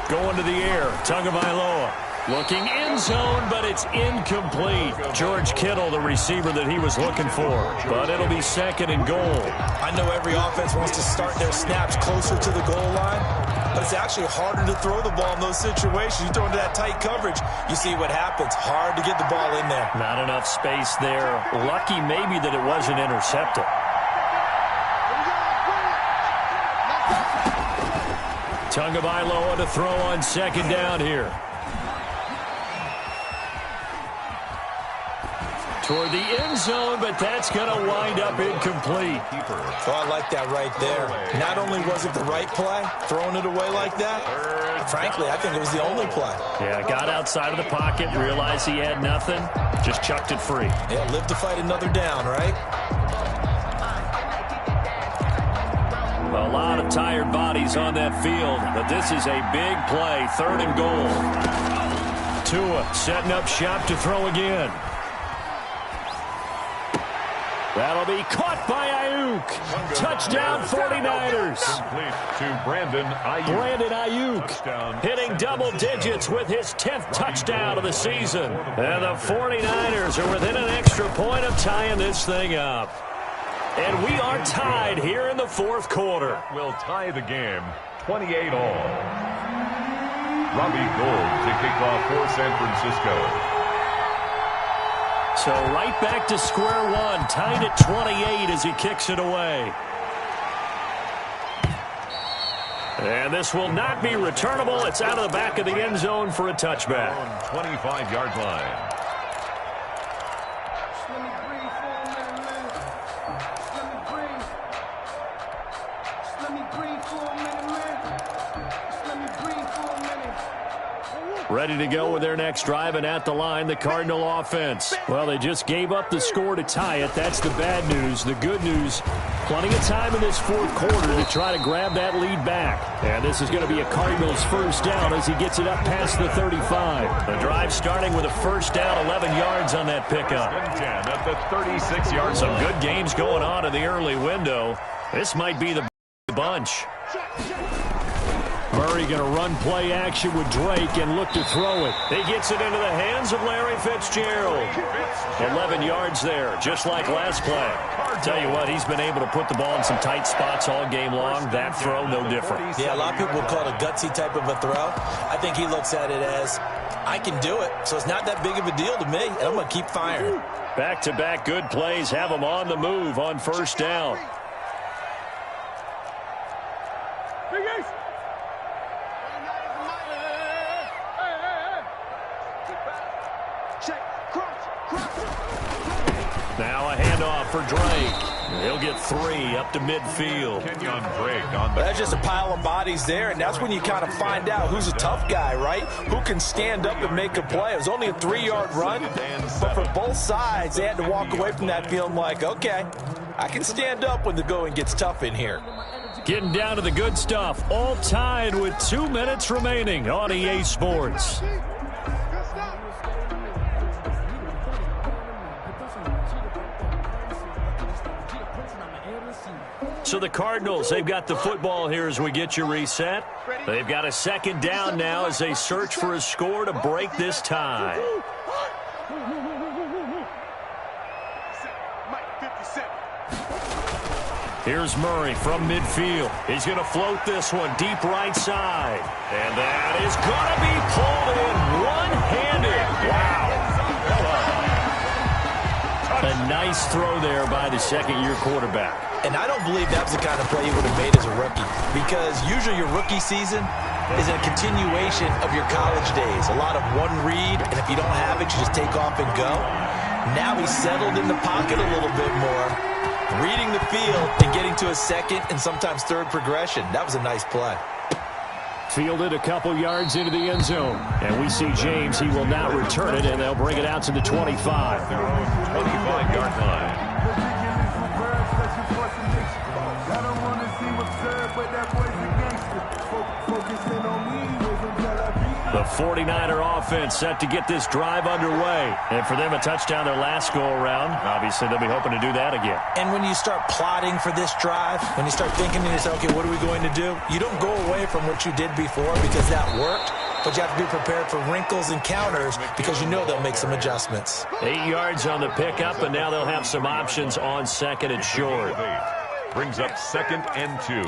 Going to the air, Tagovailoa. Looking end zone, but it's incomplete. George Kittle, the receiver that he was looking for. But it'll be 2nd and goal. I know every offense wants to start their snaps closer to the goal line, but it's actually harder to throw the ball in those situations. You throw into that tight coverage, you see what happens. Hard to get the ball in there. Not enough space there. Lucky maybe that it wasn't intercepted. Tagovailoa to throw on 2nd down here. Toward the end zone, but that's going to wind up incomplete. Oh, I like that right there. Not only was it the right play, throwing it away like that, frankly, I think it was the only play. Yeah, got outside of the pocket, realized he had nothing, just chucked it free. Yeah, live to fight another down, right? A lot of tired bodies on that field, but this is a big play, 3rd and goal. Tua setting up shop to throw again. That'll be caught by Ayuk. Touchdown 49ers. To Brandon Ayuk hitting double digits with his 10th touchdown of the season. And the 49ers are within an extra point of tying this thing up. And we are tied here in the 4th quarter. Will tie the game 28 all. Robbie Gould to kick off for San Francisco. So right back to square one, tied at 28 as he kicks it away. And this will not be returnable. It's out of the back of the end zone for a touchback. 25-yard line. Ready to go with their next drive, and at the line, the Cardinal offense. Well, they just gave up the score to tie it. That's the bad news. The good news, plenty of time in this 4th quarter to try to grab that lead back. And this is going to be a Cardinals 1st down as he gets it up past the 35. The drive starting with a 1st down, 11 yards on that pickup. At the 36-yard line. Some good games going on in the early window. This might be the bunch. Murray going to run play action with Drake and look to throw it. He gets it into the hands of Larry Fitzgerald. 11 yards there, just like last play. Tell you what, he's been able to put the ball in some tight spots all game long. That throw, no different. Yeah, a lot of people call it a gutsy type of a throw. I think he looks at it as, I can do it, so it's not that big of a deal to me, and I'm going to keep firing. Back-to-back good plays have him on the move on first down. Now a handoff for Drake. He'll get 3 up to midfield. Kenyon Drake on the... That's just a pile of bodies there, and that's when you kind of find out who's a tough guy, right? Who can stand up and make a play. It was only a 3-yard run, but for both sides, they had to walk away from that feeling like, okay, I can stand up when the going gets tough in here. Getting down to the good stuff. All tied with 2 minutes remaining on EA Sports. So the Cardinals, they've got the football here as we get you reset. They've got a second down now as they search for a score to break this tie. Here's Murray from midfield. He's going to float this one deep right side. And that is going to be pulled in one-handed. Wow. A nice throw there by the second-year quarterback. And I don't believe that was the kind of play he would have made as a rookie, because usually your rookie season is a continuation of your college days. A lot of one read, and if you don't have it, you just take off and go. Now he's settled in the pocket a little bit more, reading the field and getting to a second and sometimes third progression. That was a nice play. Fielded a couple yards into the end zone. And we see James. He will not return it, and they'll bring it out to the 25. 25-yard line. The 49er offense set to get this drive underway. And for them, a touchdown their last go-around. Obviously, they'll be hoping to do that again. And when you start plotting for this drive, when you start thinking to yourself, okay, what are we going to do? You don't go away from what you did before because that worked, but you have to be prepared for wrinkles and counters because you know they'll make some adjustments. 8 yards on the pickup, and now they'll have some options on second and short. Brings up 2nd and 2.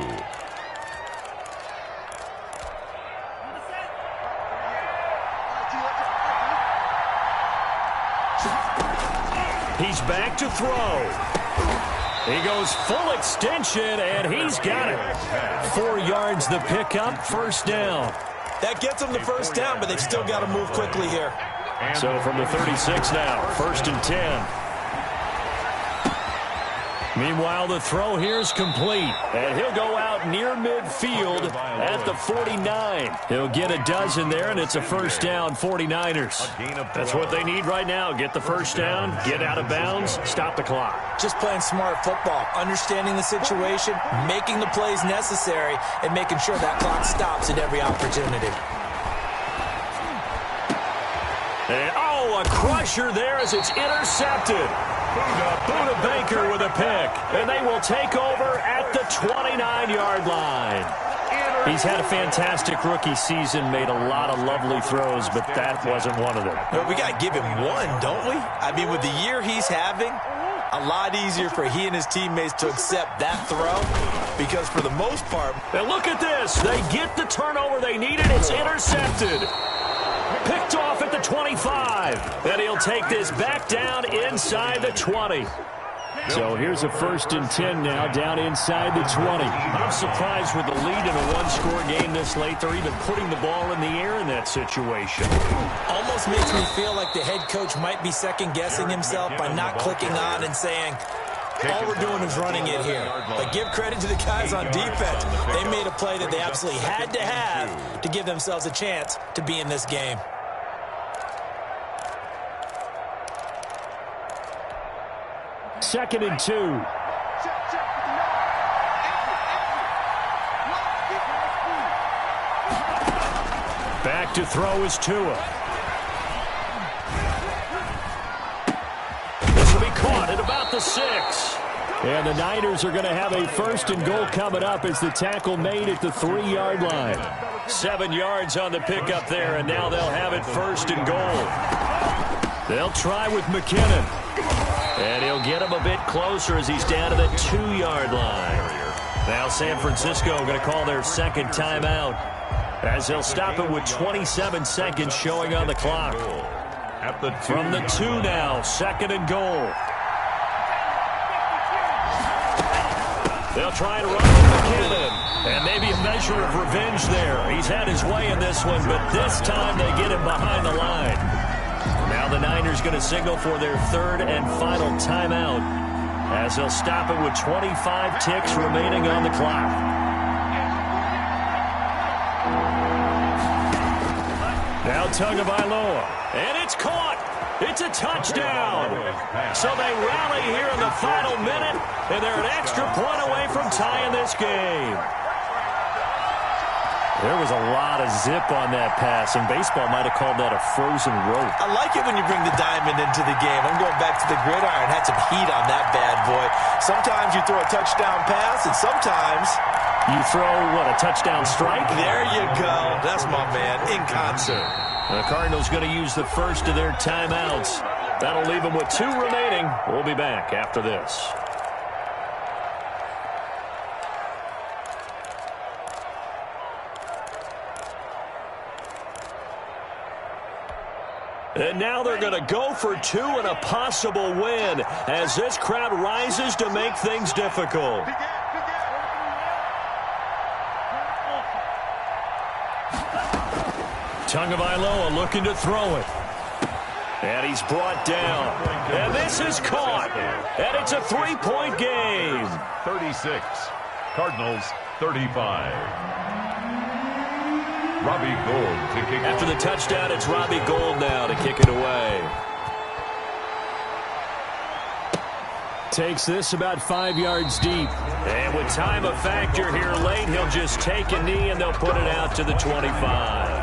He's back to throw. He goes full extension, and he's got it. 4 yards the pickup, first down. That gets them the first down, but they've still got to move quickly here. So from the 36 now, 1st and 10. Meanwhile, the throw here is complete, and he'll go out near midfield at the 49. He'll get a dozen there, and it's a first down, 49ers. That's what they need right now. Get the first down, get out of bounds, stop the clock. Just playing smart football, understanding the situation, making the plays necessary, and making sure that clock stops at every opportunity. And, a crusher there as it's intercepted. Buda Baker with a pick, and they will take over at the 29-yard line. He's had a fantastic rookie season, made a lot of lovely throws, but that wasn't one of them. But we got to give him one, don't we? I mean, with the year he's having, a lot easier for he and his teammates to accept that throw, because for the most part... And look at this. They get the turnover they needed. It's intercepted. Picked off at the 25. And he'll take this back down inside the 20. So here's a 1st and 10 now down inside the 20. I'm surprised with the lead in a one-score game this late. They're even putting the ball in the air in that situation. Almost makes me feel like the head coach might be second-guessing himself by not clicking on and saying, all we're doing is running it here. But give credit to the guys on defense. They made a play that they absolutely had to have to give themselves a chance to be in this game. Second and 2. Back to throw is Tua. This will be caught at about the 6. And the Niners are going to have a 1st and goal coming up as the tackle made at the 3-yard line. 7 yards on the pickup there, and now they'll have it 1st and goal. They'll try with McKinnon. And he'll get him a bit closer as he's down to the 2-yard line. Now San Francisco going to call their second timeout as they'll stop it with 27 seconds showing on the clock. From the 2 now, 2nd and goal. They'll try to run with McKinnon. And maybe a measure of revenge there. He's had his way in this one, but this time they get him behind the line. Now the Niners going to signal for their 3rd and final timeout as they'll stop it with 25 ticks remaining on the clock. Now Tagovailoa, and it's caught. It's a touchdown. So they rally here in the final minute, and they're an extra point away from tying this game. There was a lot of zip on that pass, and baseball might have called that a frozen rope. I like it when you bring the diamond into the game. I'm going back to the gridiron. Had some heat on that bad boy. Sometimes you throw a touchdown pass, and sometimes you throw, what, a touchdown strike? There you go. That's my man, in concert. The Cardinals going to use the first of their timeouts. That'll leave them with 2 remaining. We'll be back after this. And now they're going to go for 2 and a possible win as this crowd rises to make things difficult. Tagovailoa looking to throw it. And he's brought down. And this is caught. And it's a 3-point game. 36. Cardinals 35. Robbie Gould to kick it. After the touchdown, it's Robbie Gould now to kick it away. Takes this about 5 yards deep. And with time a factor here late, he'll just take a knee and they'll put it out to the 25.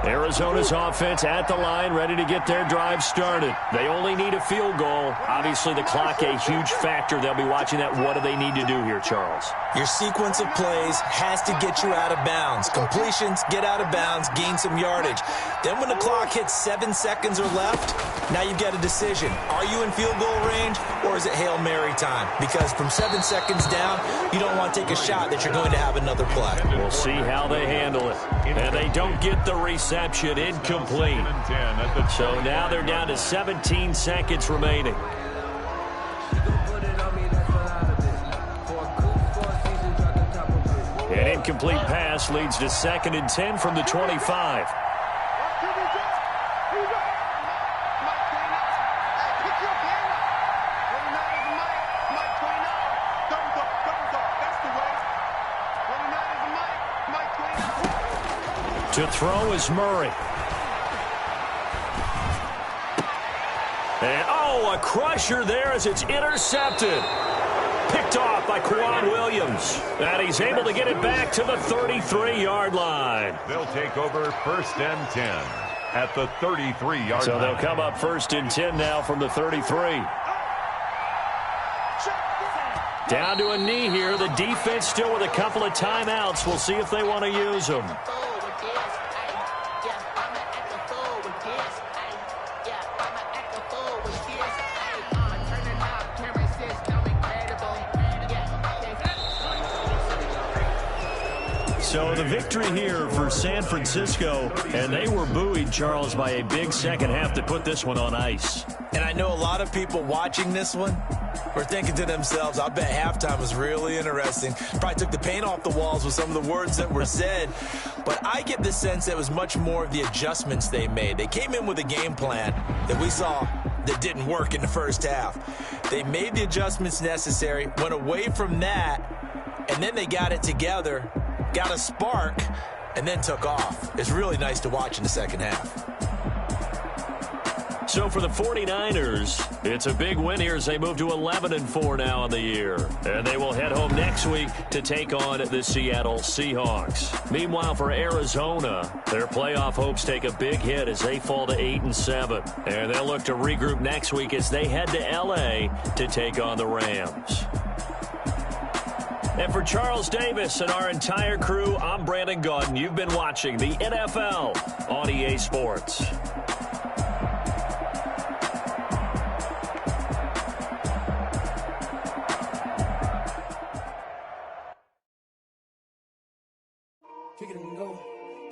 Arizona's offense at the line, ready to get their drive started. They only need a field goal. Obviously, the clock a huge factor. They'll be watching that. What do they need to do here, Charles? Your sequence of plays has to get you out of bounds. Completions, get out of bounds, gain some yardage. Then when the clock hits 7 seconds or left, now you've got a decision. Are you in field goal range or is it Hail Mary time? Because from 7 seconds down, you don't want to take a shot that you're going to have another play. We'll see how they handle it. And they don't get the reception. Incomplete. So now they're down to 17 seconds remaining. An incomplete pass leads to 2nd and 10 from the 25. To throw is Murray. And, a crusher there as it's intercepted. Picked off by Kwan Williams. And he's able to get it back to the 33-yard line. They'll take over 1st and 10 at the 33-yard line. So they'll come up 1st and 10 now from the 33. Down to a knee here. The defense still with a couple of timeouts. We'll see if they want to use them. So the victory here for San Francisco, and they were buoyed, Charles, by a big second half to put this one on ice. And I know a lot of people watching this one were thinking to themselves, I bet halftime was really interesting. Probably took the paint off the walls with some of the words that were said. But I get the sense that it was much more of the adjustments they made. They came in with a game plan that we saw that didn't work in the first half. They made the adjustments necessary, went away from that, and then they got it together, got a spark, and then took off. It's really nice to watch in the second half. So for the 49ers, it's a big win here as they move to 11-4 now on the year. And they will head home next week to take on the Seattle Seahawks. Meanwhile, for Arizona, their playoff hopes take a big hit as they fall to 8-7. And they'll look to regroup next week as they head to L.A. to take on the Rams. And for Charles Davis and our entire crew, I'm Brandon Gaudin. You've been watching the NFL on EA Sports. Kick it and go.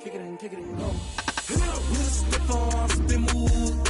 Kick it and go. Hit it up with a stiff arm, spin move.